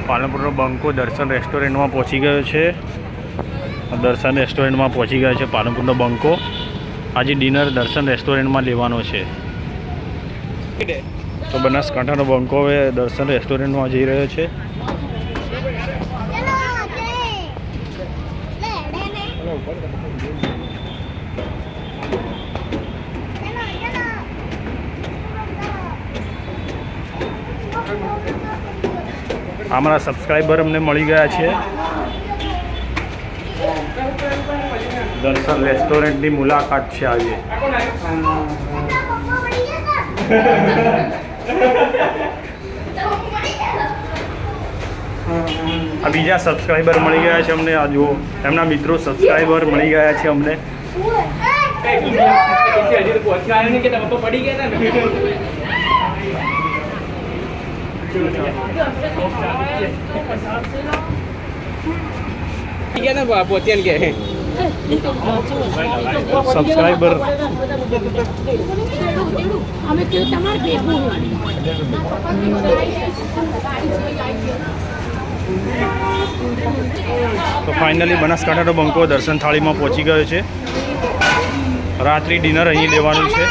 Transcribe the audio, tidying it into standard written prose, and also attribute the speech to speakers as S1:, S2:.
S1: પાલનપુરનો બંકો દર્શન રેસ્ટોરન્ટમાં પહોંચી ગયો છે. દર્શન રેસ્ટોરન્ટમાં પહોંચી ગયો છે પાલનપુરનો બંકો. આજે ડિનર દર્શન રેસ્ટોરન્ટમાં લેવાનો છે. તો બનાસકાંઠાનો બંકો હવે દર્શન રેસ્ટોરન્ટમાં જઈ રહ્યો છે. અમારા સબસ્ક્રાઈબર અમને મળી ગયા છે. દર્શન રેસ્ટોરન્ટની મુલાકાત છે આજે. આ બીજા સબસ્ક્રાઈબર મળી ગયા છે અમને. આ જુઓ, એમના મિત્રો સબસ્ક્રાઈબર મળી ગયા છે અમને. સબસ્ક્રાઈબર તો ફાઇનલી બનાસકાંઠાનો બંકો દર્શન થાળીમાં પહોંચી ગયો છે. રાત્રિ ડિનર અહીં લેવાનું છે.